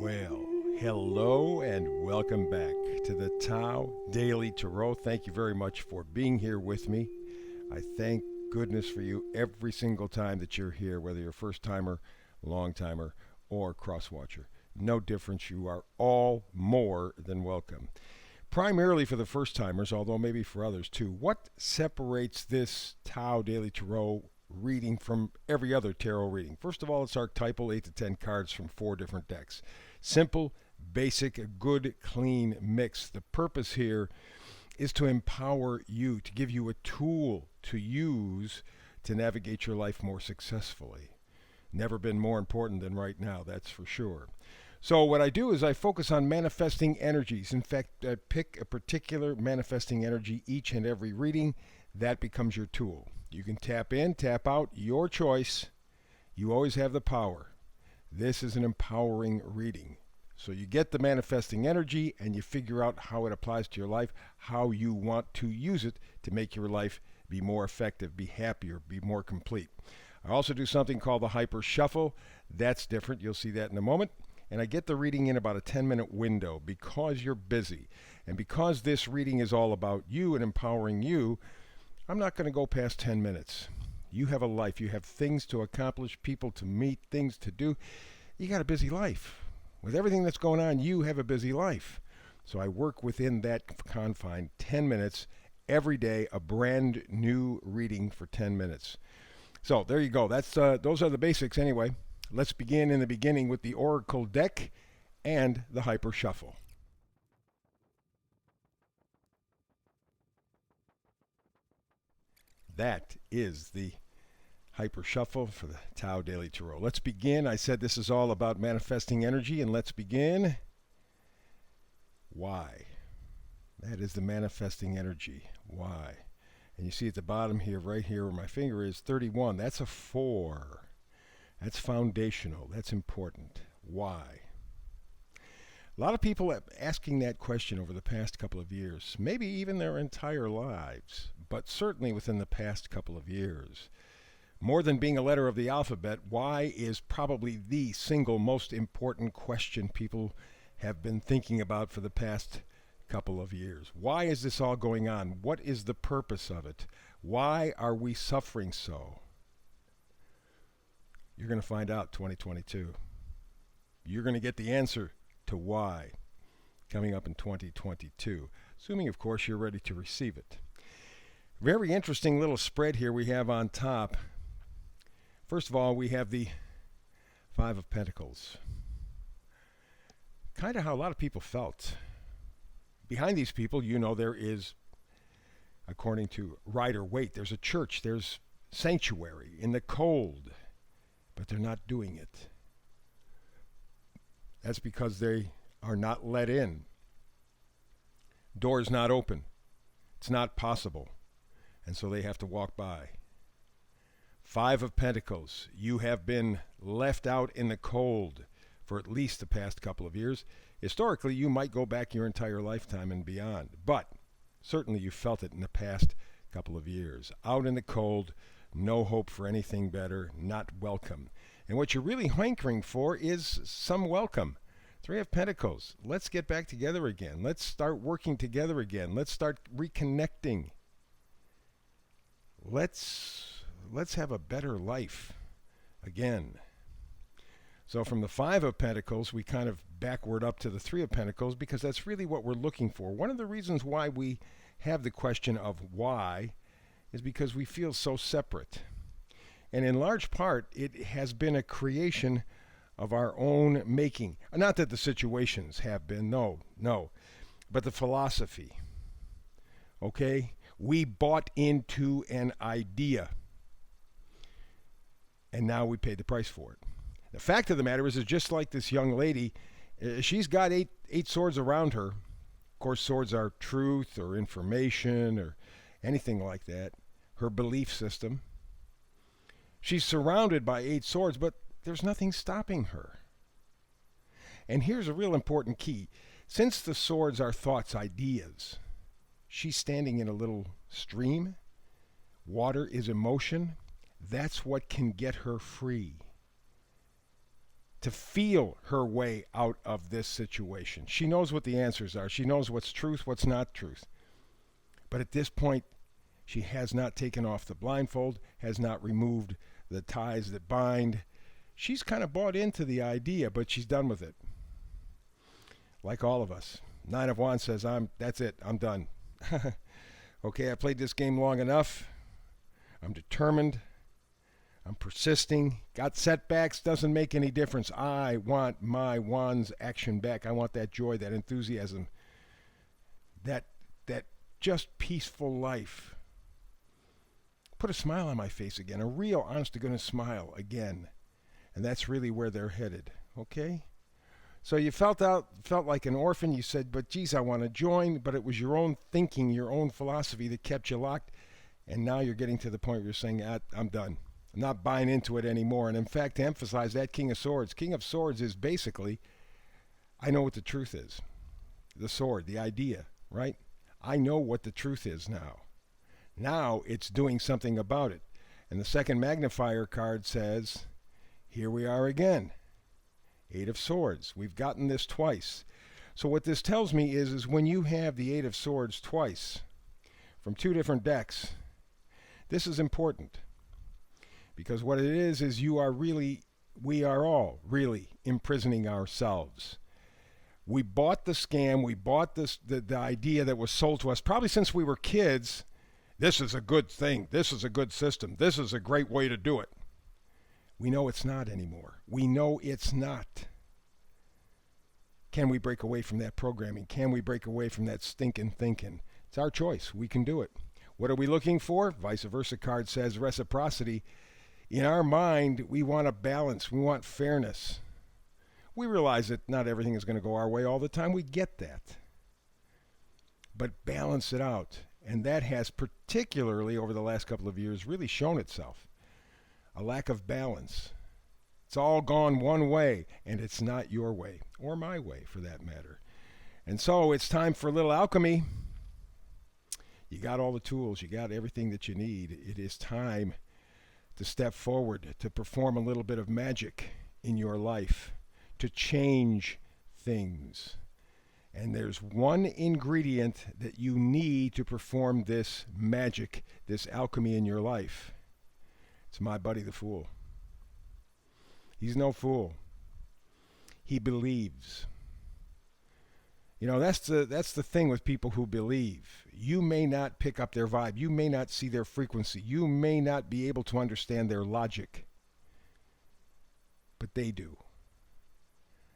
Well, hello and welcome back to the Tao Daily Tarot. Thank you very much for being here with me. I thank goodness for you every single time that you're here, whether you're a first timer, long timer, or cross watcher. No difference. You are all more than welcome. Primarily for the first timers, although maybe for others too. What separates this Tao Daily Tarot reading from every other tarot reading? First of all, it's archetypal, 8 to 10 cards from 4 different decks. Simple, basic, a good, clean mix. The purpose here is to empower you, to give you a tool to use to navigate your life more successfully. Never been more important than right now, that's for sure. So what I do is I focus on manifesting energies. In fact, I pick a particular manifesting energy each and every reading. That becomes your tool. You can tap in, tap out, your choice. You always have the power. This is an empowering reading. So you get the manifesting energy and you figure out how it applies to your life, how you want to use it to make your life be more effective, be happier, be more complete. I also do something called the Hyper Shuffle. That's different. You'll see that in a moment. And I get the reading in about a 10-minute window because you're busy. And because this reading is all about you and empowering you, I'm not going to go past 10 minutes. You have a life. You have things to accomplish, people to meet, things to do. You got a busy life. With everything that's going on, you have a busy life. So I work within that confine, 10 minutes every day, a brand new reading for 10 minutes. So there you go. Those are the basics anyway. Let's begin in the beginning with the Oracle deck and the Hyper Shuffle. That is the Hyper Shuffle for the Tao Daily Tarot. Let's begin. I said this is all about manifesting energy, and let's begin. Why? That is the manifesting energy. Why? And you see at the bottom here, right here where my finger is, 31. That's a 4. That's foundational. That's important. Why? A lot of people are asking that question over the past couple of years, maybe even their entire lives, but certainly within the past couple of years. More than being a letter of the alphabet, why is probably the single most important question people have been thinking about for the past couple of years. Why is this all going on? What is the purpose of it? Why are we suffering so? You're going to find out 2022. You're going to get the answer to why coming up in 2022, assuming, of course, you're ready to receive it. Very interesting little spread here we have on top. First of all, we have the Five of Pentacles. Kind of how a lot of people felt. Behind these people, you know, there is, according to Rider-Waite, there's a church, there's sanctuary in the cold. But they're not doing it. That's because they are not let in. Door's not open. It's not possible. And so they have to walk by. Five of Pentacles. You have been left out in the cold for at least the past couple of years. Historically, you might go back your entire lifetime and beyond. But certainly you felt it in the past couple of years. Out in the cold. No hope for anything better, not welcome. And what you're really hankering for is some welcome. Three of Pentacles. Let's get back together again. Let's start working together again. Let's start reconnecting. Let's have a better life again. So from the Five of Pentacles, we kind of backward up to the Three of Pentacles because that's really what we're looking for. One of the reasons why we have the question of why is because we feel so separate. And in large part, it has been a creation of our own making. Not that the situations have been, no, but the philosophy. Okay? We bought into an idea, and now we paid the price for it. The fact of the matter is just like this young lady, she's got eight swords around her. Of course, swords are truth or information or anything like that. Her belief system. She's surrounded by 8 swords, but there's nothing stopping her. And here's a real important key. Since the swords are thoughts, ideas, she's standing in a little stream. Water is emotion. That's what can get her free. to feel her way out of this situation. She knows what the answers are. She knows what's truth, what's not truth. But at this point, she has not taken off the blindfold, has not removed the ties that bind. She's kind of bought into the idea, but she's done with it. Like all of us. Nine of Wands says, that's it, I'm done. Okay, I played this game long enough. I'm determined. I'm persisting. Got setbacks, doesn't make any difference. I want my Wands action back. I want that joy, that enthusiasm, that just peaceful life. Put a smile on my face again, a real honest-to-goodness smile again. And that's really where they're headed, okay? So you felt like an orphan. You said, but geez, I want to join. But it was your own thinking, your own philosophy that kept you locked. And now you're getting to the point where you're saying, I'm done. I'm not buying into it anymore. And in fact, to emphasize that, King of Swords is basically, I know what the truth is. The sword, the idea, right? I know what the truth is now. Now it's doing something about it. And the second magnifier card says, here we are again. Eight of Swords. We've gotten this twice. So what this tells me is when you have the Eight of Swords twice from two different decks, this is important. Because what it is we are all really imprisoning ourselves. We bought the scam, we bought the idea that was sold to us probably since we were kids. This is a good thing, this is a good system, this is a great way to do it. We know it's not anymore. We know it's not. Can we break away from that programming? Can we break away from that stinking thinking? It's our choice. We can do it. What are we looking for? Vice versa card says reciprocity. In our mind, we want a balance. We want fairness. We realize that not everything is going to go our way all the time. We get that. But balance it out. And that has particularly over the last couple of years really shown itself. A lack of balance. It's all gone one way, and it's not your way, or my way for that matter. And so it's time for a little alchemy. You got all the tools. You got everything that you need. It is time to step forward, to perform a little bit of magic in your life, to change things. And there's one ingredient that you need to perform this magic, this alchemy in your life. It's my buddy the Fool. He's no fool. He believes. You know, that's the thing with people who believe. You may not pick up their vibe. You may not see their frequency. You may not be able to understand their logic. But they do.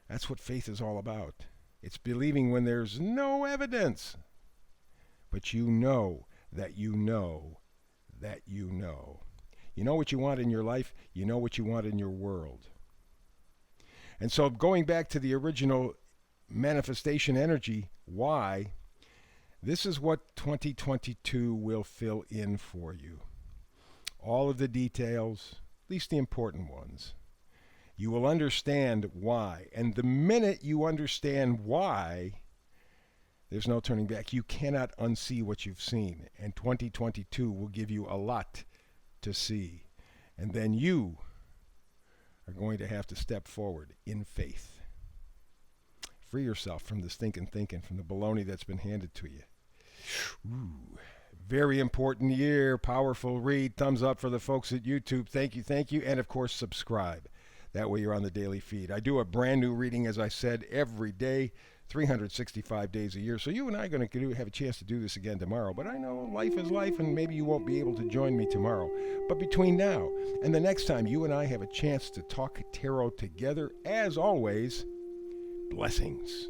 That's what faith is all about. It's believing when there's no evidence. But you know that you know that you know. You know what you want in your life. You know what you want in your world. And so going back to the original manifestation energy, why? This is what 2022 will fill in for you. All of the details, at least the important ones. You will understand why. And the minute you understand why, there's no turning back. You cannot unsee what you've seen. And 2022 will give you a lot to see. And then you are going to have to step forward in faith. Free yourself from the stinking thinking, from the baloney that's been handed to you. Ooh, very important year. Powerful read. Thumbs up for the folks at YouTube. Thank you. And of course, subscribe. That way you're on the daily feed. I do a brand new reading, as I said, every day, 365 days a year. So you and I are going to have a chance to do this again tomorrow. But I know life is life, and maybe you won't be able to join me tomorrow. But between now and the next time you and I have a chance to talk tarot together, as always, blessings.